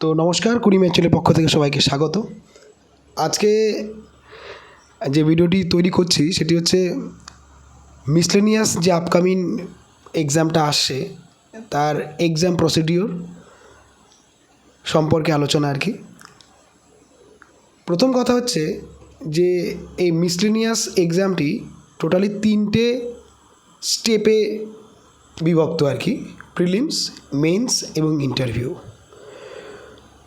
তো নমস্কার, কুড়ি ম্যাচেলের পক্ষ থেকে সবাইকে স্বাগত। আজকে যে ভিডিওটি তৈরি করছি সেটি হচ্ছে মিসলেনিয়াস যে আপকামিং এক্সামটা আসছে তার এক্সাম প্রসিডিওর সম্পর্কে আলোচনা আর কি। প্রথম কথা হচ্ছে যে এই মিসলেনিয়াস এক্সামটি টোটালি 3টে স্টেপে বিভক্ত আর কি, প্রিলিমস, মেন্স এবং ইন্টারভিউ।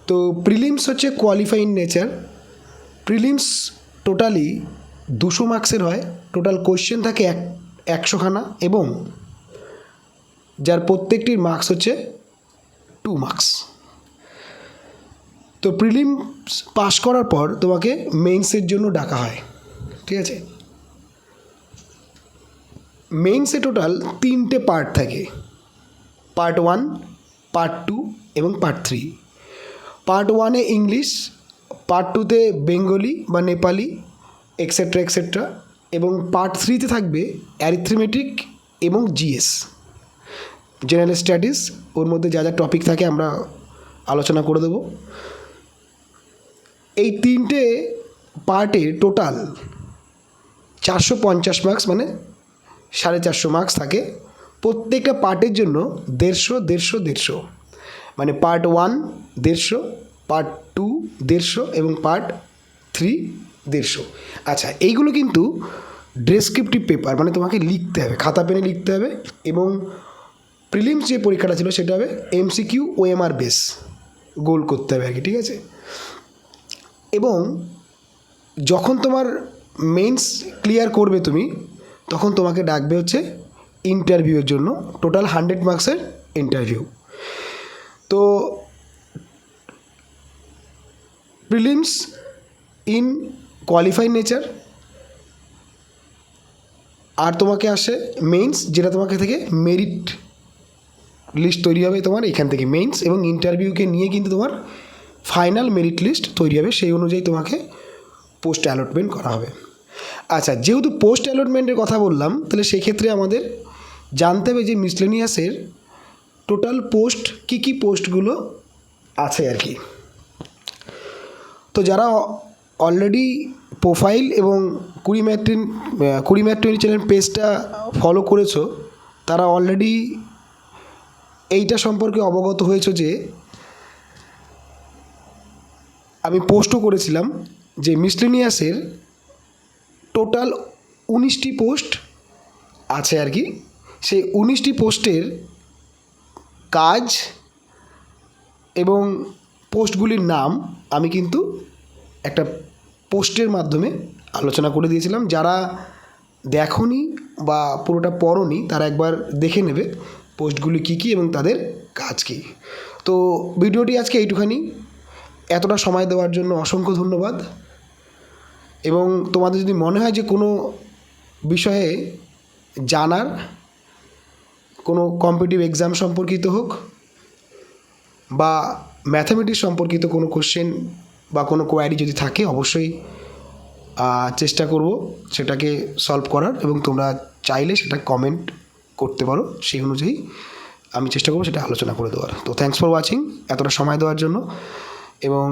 তো প্রিলিমস হচ্ছে কোয়ালিফাইং নেচার। প্রিলিমস টোটালি 200 মার্কসের হয়। টোটাল কোয়েশ্চেন থাকে 100খানা এবং যার প্রত্যেকটির মার্কস হচ্ছে 2 মার্কস। তো প্রিলিমস পাস করার পর তোমাকে মেন্সের জন্য ডাকা হয়, ঠিক আছে। মেন্সে টোটাল 3টে পার্ট থাকে, পার্ট 1, পার্ট 2 এবং পার্ট 3। পার্ট 1-এ ইংলিশ, পার্ট 2-তে বেঙ্গলি বা নেপালি এক্সেট্রা এক্সেট্রা, এবং পার্ট 3-তে থাকবে অ্যারিথমেটিক এবং জিএস, জেনারেল স্টাডিজ। ওর মধ্যে যা যা টপিক থাকে আমরা আলোচনা করে দেবো। এই 3টে পার্টে টোটাল 450 মার্কস, মানে 450 মার্কস থাকে। প্রত্যেকটা পার্টের জন্য 150, মানে পার্ট 1 150, পার্ট 2 150 এবং পার্ট 3 150। আচ্ছা, এইগুলো কিন্তু ডেসক্রিপটিভ পেপার, মানে তোমাকে লিখতে হবে, খাতা পেনে লিখতে হবে। এবং প্রিলিমস যে পরীক্ষাটা ছিল সেটা হবে এমসিকিউ ওএমআর বেস, গোল করতে হবে আর কি, ঠিক আছে। এবং যখন তোমার মেন্স ক্লিয়ার করবে তুমি, তখন তোমাকে ডাকবে হচ্ছে ইন্টারভিউয়ের জন্য, টোটাল 100 মার্কসের ইন্টারভিউ। তো প্রিলিমস ইন কোয়ালিফাইড নেচার, আর তোমাকে আসে মেন্স, যেটা তোমাকে থেকে মেরিট লিস্ট তৈরি হবে তোমার এখান থেকে। মেন্স এবং ইন্টারভিউকে নিয়ে কিন্তু তোমার ফাইনাল মেরিট লিস্ট তৈরি হবে, সেই অনুযায়ী তোমাকে পোস্ট অ্যালটমেন্ট করা হবে। আচ্ছা, যেহেতু পোস্ট অ্যালটমেন্টের কথা বললাম, তাহলে সেক্ষেত্রে আমাদের জানতে হবে যে মিসলেনিয়াসের টোটাল পোস্ট কী কী পোস্টগুলো আছে আর কি। তো যারা অলরেডি প্রোফাইল এবং কুড়ি ম্যাথ 20 চ্যানেল পেজটা ফলো করেছো, তারা অলরেডি এইটা সম্পর্কে অবগত হয়েছে যে আমি পোস্টও করেছিলাম যে মিসলেনিয়াসের টোটাল 19টি পোস্ট আছে আর কি। সেই 19টি পোস্টের কাজ এবং পোস্টগুলির নাম আমি কিন্তু একটা পোস্টের মাধ্যমে আলোচনা করে দিয়েছিলাম। যারা দেখোনি বা পুরোটা পড়োনি তারা একবার দেখে নেবে পোস্টগুলি কী কী এবং তাদের কাজ কী। তো ভিডিওটি আজকে এইটুখানি। এতটা সময় দেওয়ার জন্য অসংখ্য ধন্যবাদ। এবং তোমাদের যদি মনে হয় যে কোনো বিষয়ে জানার, কোনো কম্পিটিটিভ এক্সাম সম্পর্কিত হোক বা ম্যাথামেটিক্স সম্পর্কিত কোনো কোশ্চেন বা কোনো কোয়ারি যদি থাকে, অবশ্যই চেষ্টা করব সেটাকে সলভ করার, এবং তোমরা চাইলে সেটা কমেন্ট করতে পারো, সেই অনুযায়ী আমি চেষ্টা করবো সেটা আলোচনা করে দেওয়ার। তো থ্যাঙ্কস ফর ওয়াচিং, এতটা সময় দেওয়ার জন্য। এবং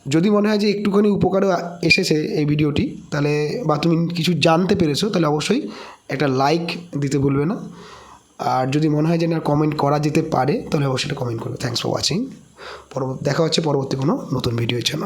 যদি মনে হয় যে একটুখানি উপকারও এসেছে এই ভিডিওটি, তাহলে বা তুমি কিছু জানতে পেরেছো, তাহলে অবশ্যই একটা লাইক দিতে ভুলবে না। আর যদি মনে হয় যে না কমেন্ট করা যেতে পারে, তাহলে অবশ্যই কমেন্ট করবে। Thanks for watching. দেখা হচ্ছে পরবর্তী কোনো নতুন ভিডিওর জন্য।